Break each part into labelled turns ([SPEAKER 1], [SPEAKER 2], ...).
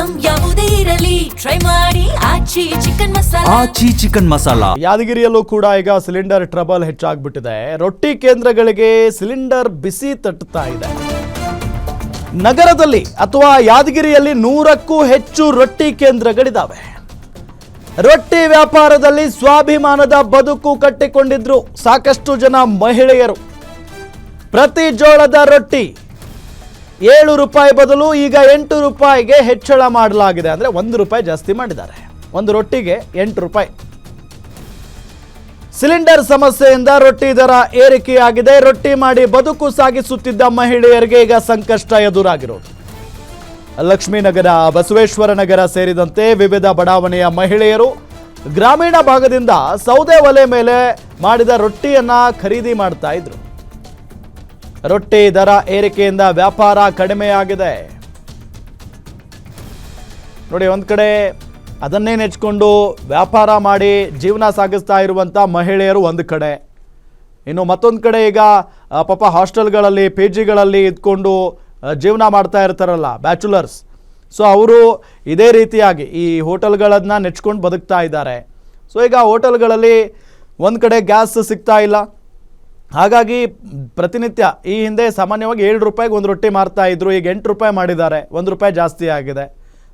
[SPEAKER 1] Item ಯಾವುದೇ ಇರಲಿ try ಮಾಡಿ ಆಚಿ ಚಿಕನ್ ಮಸಾಲಾ.
[SPEAKER 2] ಆಚಿ ಚಿಕನ್ ಮಸಾಲಾ.
[SPEAKER 3] ಯಾದಗಿರಿಯಲ್ಲೂ ಕೂಡ ಈಗ ಸಿಲಿಂಡರ್ ಟ್ರಬಲ್ ಹೆಚ್ಚಾಗ್ಬಿಟ್ಟಿದೆ. ರೊಟ್ಟಿ ಕೇಂದ್ರಗಳಿಗೆ ಸಿಲಿಂಡರ್ ಬಿಸಿ ತಟ್ಟುತ್ತಾ ಇದೆ. ನಗರದಲ್ಲಿ ಅಥವಾ ಯಾದಗಿರಿಯಲ್ಲಿ 100ಕ್ಕೂ ಹೆಚ್ಚು ರೊಟ್ಟಿ ಕೇಂದ್ರಗಳಿದ್ದಾವೆ. ರೊಟ್ಟಿ ವ್ಯಾಪಾರದಲ್ಲಿ ಸ್ವಾಭಿಮಾನದ ಬದುಕು ಕಟ್ಟಿಕೊಂಡಿದ್ರು ಸಾಕಷ್ಟು ಜನ ಮಹಿಳೆಯರು. ಪ್ರತಿ ಜೋಳದ ರೊಟ್ಟಿ 7 ರೂಪಾಯಿ ಬದಲು ಈಗ 8 ರೂಪಾಯಿಗೆ ಹೆಚ್ಚಳ ಮಾಡಲಾಗಿದೆ. ಅಂದರೆ 1 ರೂಪಾಯಿ ಜಾಸ್ತಿ ಮಾಡಿದ್ದಾರೆ. ಒಂದು ರೊಟ್ಟಿಗೆ 8 ರೂಪಾಯಿ. ಸಿಲಿಂಡರ್ ಸಮಸ್ಯೆಯಿಂದ ರೊಟ್ಟಿ ದರ ಏರಿಕೆಯಾಗಿದೆ. ರೊಟ್ಟಿ ಮಾಡಿ ಬದುಕು ಸಾಗಿಸುತ್ತಿದ್ದ ಮಹಿಳೆಯರಿಗೆ ಈಗ ಸಂಕಷ್ಟ ಎದುರಾಗಿರೋದು. ಲಕ್ಷ್ಮೀನಗರ, ಬಸವೇಶ್ವರ ನಗರ ಸೇರಿದಂತೆ ವಿವಿಧ ಬಡಾವಣೆಯ ಮಹಿಳೆಯರು ಗ್ರಾಮೀಣ ಭಾಗದಿಂದ ಸೌದೆ ಒಲೆ ಮೇಲೆ ಮಾಡಿದ ರೊಟ್ಟಿಯನ್ನ ಖರೀದಿ ಮಾಡ್ತಾ ಇದ್ರು. ರೊಟ್ಟಿ ದರ ಏರಿಕೆಯಿಂದ ವ್ಯಾಪಾರ ಕಡಿಮೆಯಾಗಿದೆ. ನೋಡಿ, ಒಂದ್ ಕಡೆ ಅದನ್ನೇ ನೆಚ್ಕೊಂಡು ವ್ಯಾಪಾರ ಮಾಡಿ ಜೀವನ ಸಾಗಿಸ್ತಾ ಇರುವಂಥ ಮಹಿಳೆಯರು ಒಂದು ಕಡೆ, ಇನ್ನು ಮತ್ತೊಂದು ಕಡೆ ಈಗ ಪಾಪ ಹಾಸ್ಟೆಲ್ಗಳಲ್ಲಿ PGಗಳಲ್ಲಿ ಇದ್ಕೊಂಡು ಜೀವನ ಮಾಡ್ತಾ ಇರ್ತಾರಲ್ಲ ಬ್ಯಾಚುಲರ್ಸ್, ಸೊ ಅವರು ಇದೇ ರೀತಿಯಾಗಿ ಈ ಹೋಟೆಲ್ಗಳನ್ನು ನೆಚ್ಕೊಂಡು ಬದುಕ್ತಾ ಇದ್ದಾರೆ. ಸೊ ಈಗ ಹೋಟೆಲ್ಗಳಲ್ಲಿ ಒಂದು ಕಡೆ ಗ್ಯಾಸ್ ಸಿಗ್ತಾ ಇಲ್ಲ, ಹಾಗಾಗಿ ಪ್ರತಿನಿತ್ಯ ಈ ಹಿಂದೆ ಸಾಮಾನ್ಯವಾಗಿ 7 ರೂಪಾಯಿಗೆ ಒಂದು ರೊಟ್ಟಿ ಮಾರ್ತಾ ಇದ್ರು, ಈಗ 8 ರೂಪಾಯಿ ಮಾಡಿದ್ದಾರೆ. 1 ರೂಪಾಯಿ ಜಾಸ್ತಿ ಆಗಿದೆ.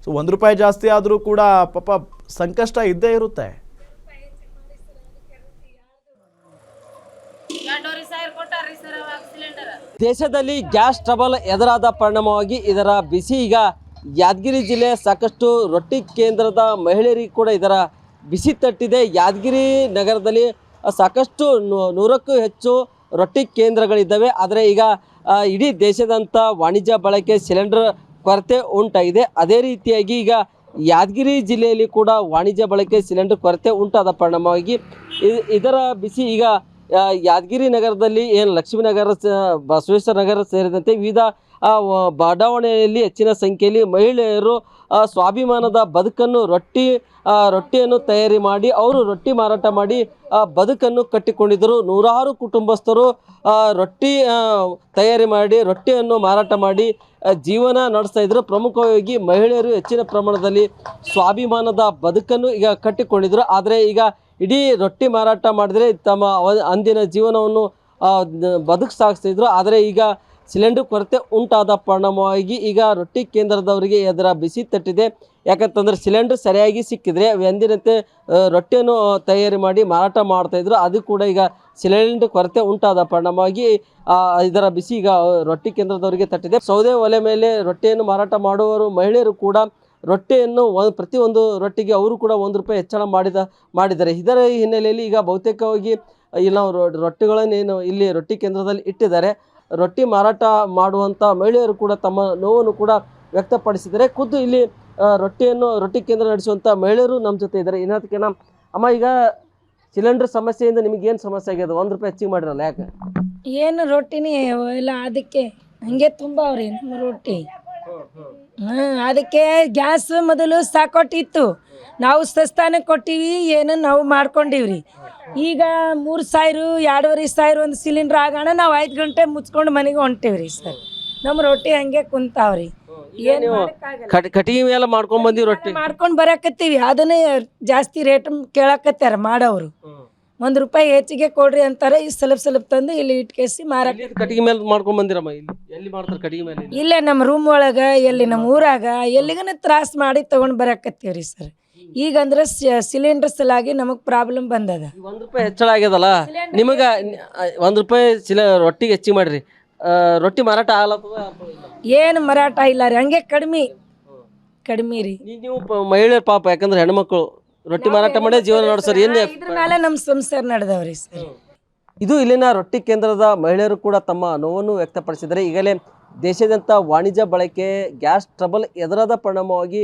[SPEAKER 3] ಸೊ 1 ರೂಪಾಯಿ ಜಾಸ್ತಿ ಆದರೂ ಕೂಡ ಪಾಪ ಸಂಕಷ್ಟ ಇದ್ದೇ ಇರುತ್ತೆ.
[SPEAKER 4] ದೇಶದಲ್ಲಿ ಗ್ಯಾಸ್ ಟ್ರಬಲ್ ಎದುರಾದ ಪರಿಣಾಮವಾಗಿ ಇದರ ಬಿಸಿ ಈಗ ಯಾದಗಿರಿ ಜಿಲ್ಲೆ ಸಾಕಷ್ಟು ರೊಟ್ಟಿ ಕೇಂದ್ರದ ಮಹಿಳೆಯರಿಗೆ ಕೂಡ ಇದರ ಬಿಸಿ ತಟ್ಟಿದೆ. ಯಾದಗಿರಿ ನಗರದಲ್ಲಿ ಸಾಕಷ್ಟು 100ಕ್ಕೂ ಹೆಚ್ಚು ರೊಟ್ಟಿ ಕೇಂದ್ರಗಳಿದ್ದಾವೆ. ಆದರೆ ಈಗ ಇಡೀ ದೇಶದಂಥ ವಾಣಿಜ್ಯ ಬಳಕೆ ಸಿಲಿಂಡರ್ ಕೊರತೆ ಉಂಟಾಗಿದೆ. ಅದೇ ರೀತಿಯಾಗಿ ಈಗ ಯಾದಗಿರಿ ಜಿಲ್ಲೆಯಲ್ಲಿ ಕೂಡ ವಾಣಿಜ್ಯ ಬಳಕೆ ಸಿಲಿಂಡರ್ ಕೊರತೆ ಉಂಟಾದ ಪರಿಣಾಮವಾಗಿ ಇದರ ಬಿಸಿ ಈಗ ಯಾದಗಿರಿ ನಗರದಲ್ಲಿ ಏನು ಲಕ್ಷ್ಮೀನಗರ, ಬಸವೇಶ್ವರ ನಗರ ಸೇರಿದಂತೆ ವಿವಿಧ ಬಡಾವಣೆಯಲ್ಲಿ ಹೆಚ್ಚಿನ ಸಂಖ್ಯೆಯಲ್ಲಿ ಮಹಿಳೆಯರು ಸ್ವಾಭಿಮಾನದ ಬದುಕನ್ನು ರೊಟ್ಟಿಯನ್ನು ತಯಾರಿ ಮಾಡಿ ಅವರು ರೊಟ್ಟಿ ಮಾರಾಟ ಮಾಡಿ ಬದುಕನ್ನು ಕಟ್ಟಿಕೊಂಡಿದ್ದರು. ನೂರಾರು ಕುಟುಂಬಸ್ಥರು ರೊಟ್ಟಿ ತಯಾರಿ ಮಾಡಿ ರೊಟ್ಟಿಯನ್ನು ಮಾರಾಟ ಮಾಡಿ ಜೀವನ ನಡೆಸ್ತಾ ಇದ್ರು. ಪ್ರಮುಖವಾಗಿ ಮಹಿಳೆಯರು ಹೆಚ್ಚಿನ ಪ್ರಮಾಣದಲ್ಲಿ ಸ್ವಾಭಿಮಾನದ ಬದುಕನ್ನು ಈಗ ಕಟ್ಟಿಕೊಂಡಿದ್ರು. ಆದರೆ ಈಗ ಇಡೀ ರೊಟ್ಟಿ ಮಾರಾಟ ಮಾಡಿದರೆ ತಮ್ಮ ಅಂದಿನ ಜೀವನವನ್ನು ಬದುಕು ಸಾಗಿಸ್ತಿದ್ರು. ಆದರೆ ಈಗ ಸಿಲಿಂಡರ್ ಕೊರತೆ ಉಂಟಾದ ಪರಿಣಾಮವಾಗಿ ಈಗ ರೊಟ್ಟಿ ಕೇಂದ್ರದವರಿಗೆ ಅದರ ಬಿಸಿ ತಟ್ಟಿದೆ. ಯಾಕಂತಂದ್ರೆ ಸಿಲಿಂಡರ್ ಸರಿಯಾಗಿ ಸಿಕ್ಕಿದ್ರೆ ಎಂದಿನಂತೆ ರೊಟ್ಟಿಯನ್ನು ತಯಾರಿ ಮಾಡಿ ಮಾರಾಟ ಮಾಡ್ತಾಯಿದ್ರು. ಅದು ಕೂಡ ಈಗ ಸಿಲಿಂಡರ್ ಕೊರತೆ ಉಂಟಾದ ಪರಿಣಾಮವಾಗಿ ಇದರ ಬಿಸಿ ಈಗ ರೊಟ್ಟಿ ಕೇಂದ್ರದವರಿಗೆ ತಟ್ಟಿದೆ. ಸೌದೆ ಒಲೆ ಮೇಲೆ ರೊಟ್ಟಿಯನ್ನು ಮಾರಾಟ ಮಾಡುವವರು ಮಹಿಳೆಯರು ಕೂಡ ರೊಟ್ಟಿಯನ್ನು ಪ್ರತಿಯೊಂದು ರೊಟ್ಟಿಗೆ ಅವರು ಕೂಡ 1 ರೂಪಾಯಿ ಹೆಚ್ಚಳ ಮಾಡಿದ್ದಾರೆ. ಇದರ ಹಿನ್ನೆಲೆಯಲ್ಲಿ ಈಗ ಬಹುತೇಕವಾಗಿ ಇಲ್ಲಿ ನಾವು ರೊಟ್ಟಿಗಳನ್ನೇನು ಇಲ್ಲಿ ರೊಟ್ಟಿ ಕೇಂದ್ರದಲ್ಲಿ ಇಟ್ಟಿದ್ದಾರೆ. ರೊಟ್ಟಿ ಮಾರಾಟ ಮಾಡುವಂಥ ಮಹಿಳೆಯರು ಕೂಡ ತಮ್ಮ ನೋವನ್ನು ಕೂಡ ವ್ಯಕ್ತಪಡಿಸಿದ್ದಾರೆ. ಖುದ್ದು ಇಲ್ಲಿ ರೊಟ್ಟಿ ಕೇಂದ್ರ ನಡೆಸುವಂಥ ಮಹಿಳೆಯರು ನಮ್ಮ ಜೊತೆ ಇದ್ದಾರೆ. ಇನ್ನದಕ್ಕೆ ಅಮ್ಮ, ಈಗ ಸಿಲಿಂಡರ್ ಸಮಸ್ಯೆಯಿಂದ ನಿಮಗೇನು ಸಮಸ್ಯೆ ಆಗಿದೆ? 1 ರೂಪಾಯಿ ಹೆಚ್ಚಿಗೆ ಮಾಡಿರಲ್ಲ, ಯಾಕೆ?
[SPEAKER 5] ಏನು ರೊಟ್ಟಿನೇ ಇಲ್ಲ, ಅದಕ್ಕೆ ಹಂಗೆ ತುಂಬವ್ರಿ ನಮ್ಮ ರೊಟ್ಟಿ. ಅದಕ್ಕೆ ಗ್ಯಾಸ್ ಮೊದಲು ಸಾಕೊಟ್ಟಿತ್ತು, ನಾವು ಸಸ್ತಾನೆ ಕೊಟ್ಟಿವಿ, ಏನು ನಾವು ಮಾಡ್ಕೊಂಡಿವ್ರಿ. ಈಗ 3,000 2,500 ಒಂದು ಸಿಲಿಂಡ್ರ್ ಆಗೋಣ ನಾವು 5 ಗಂಟೆ ಮುಚ್ಕೊಂಡು ಮನೆಗೆ ಹೊಂಟೇವ್ರಿ ಸರ್. ನಮ್ಮ ರೊಟ್ಟಿ ಹಂಗೆ ಕುಂತಾವ್ರಿ. ಏನು
[SPEAKER 4] ಕಟ್ಟಿಗೆ ಮೇಲೆ ಮಾಡ್ಕೊಂಡು ಬಂದಿವಿ, ರೊಟ್ಟಿ
[SPEAKER 5] ಮಾಡ್ಕೊಂಡು ಬರಕತ್ತೀವಿ. ಅದನ್ನೇ ಜಾಸ್ತಿ ರೇಟ್ ಕೇಳಕತ್ತಾರ ಮಾಡೋರು. 1 ರೂಪಾಯಿ ಹೆಚ್ಚಿಗೆ ಕೊಡ್ರಿ ಅಂತಾರೆ. ಈ ಸ್ವಲ್ಪ ತಂದು ಇಲ್ಲಿ ಇಟ್ಕೇಸಿ ಮಾರಾಟ.
[SPEAKER 4] ಕಟ್ಟಿಗೆ ಮೇಲೆ ಮಾಡ್ಕೊಂಡು ಬಂದಿರಮ್ಮ? ಇಲ್ಲಿ ಎಲ್ಲಿ ಮಾಡ್ತಾರೆ ಕಟ್ಟಿಗೆ ಮೇಲೆ?
[SPEAKER 5] ಇಲ್ಲೇ ನಮ್ಮ ರೂಮ್ ಒಳಗೆ, ಎಲ್ಲಿ ನಮ್ಮ ಊರಾಗ ಎಲ್ಲಿಗನ ತ್ರಾಸ ಮಾಡಿ ತೊಗೊಂಡು ಬರಕತ್ತೀವ್ರಿ ಸರ್. ಈಗಂದ್ರೆ ಸಿಲಿಂಡರ್ ಸಲಾಗಿ ನಮಗೆ ಪ್ರಾಬ್ಲಮ್ ಬಂದದ.
[SPEAKER 4] 1 ರೂಪಾಯಿ ಹೆಚ್ಚಳ ಆಗ್ಯದಲ್ಲ ನಿಮಗೆ? 1 ರೂಪಾಯಿ ರೊಟ್ಟಿಗೆ ಹೆಚ್ಚಿಗೆ ಮಾಡಿರಿ, ರೊಟ್ಟಿ ಮಾರಾಟ ಆಗ್ಲತ್ತದ?
[SPEAKER 5] ಏನು ಮಾರಾಟ ಇಲ್ಲ ರೀ, ಹಂಗೆ ಕಡಿಮೆ ರೀ.
[SPEAKER 4] ನೀವು ಮಹಿಳೆಯರು ಪಾಪ, ಯಾಕಂದ್ರೆ ಹೆಣ್ಮಕ್ಳು ರೊಟ್ಟಿ ಮಾರಾಟ ಮಾಡಿ ಜೀವನ ನಡೆಸೋರು. ಏನು
[SPEAKER 5] ಇದ್ರ ಮೇಲೆ ನಮ್ಮ ಸಂಸಾರ ನಡೆದವ್ರಿ ಸರ್.
[SPEAKER 4] ಇದು ಇಲ್ಲಿನ ರೊಟ್ಟಿ ಕೇಂದ್ರದ ಮಹಿಳೆಯರು ಕೂಡ ತಮ್ಮ ನೋವನ್ನು ವ್ಯಕ್ತಪಡಿಸಿದ್ದಾರೆ. ಈಗಲೇ ದೇಶಾದ್ಯಂತ ವಾಣಿಜ್ಯ ಬಳಕೆ ಗ್ಯಾಸ್ ಟ್ರಬಲ್ ಎದುರಾದ ಪರಿಣಾಮವಾಗಿ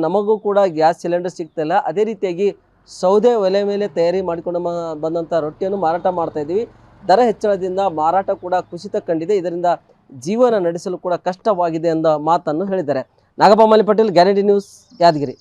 [SPEAKER 4] ನಮಗೂ ಕೂಡ ಗ್ಯಾಸ್ ಸಿಲಿಂಡರ್ ಸಿಗ್ತಿಲ್ಲ. ಅದೇ ರೀತಿಯಾಗಿ ಸೌದೆ ಒಲೆ ಮೇಲೆ ತಯಾರಿ ಮಾಡಿಕೊಂಡು ಬಂದಂಥ ರೊಟ್ಟಿಯನ್ನು ಮಾರಾಟ ಮಾಡ್ತಾ ಇದ್ದೀವಿ. ದರ ಹೆಚ್ಚಳದಿಂದ ಮಾರಾಟ ಕೂಡ ಕುಸಿತ ಕಂಡಿದೆ. ಇದರಿಂದ ಜೀವನ ನಡೆಸಲು ಕೂಡ ಕಷ್ಟವಾಗಿದೆ ಎಂದ ಮಾತನ್ನು ಹೇಳಿದ್ದಾರೆ. ನಾಗಪ್ಪ ಮಲ್ಲಿ ಪಟೇಲ್, ಗ್ಯಾರಂಟಿ ನ್ಯೂಸ್, ಯಾದಗಿರಿ.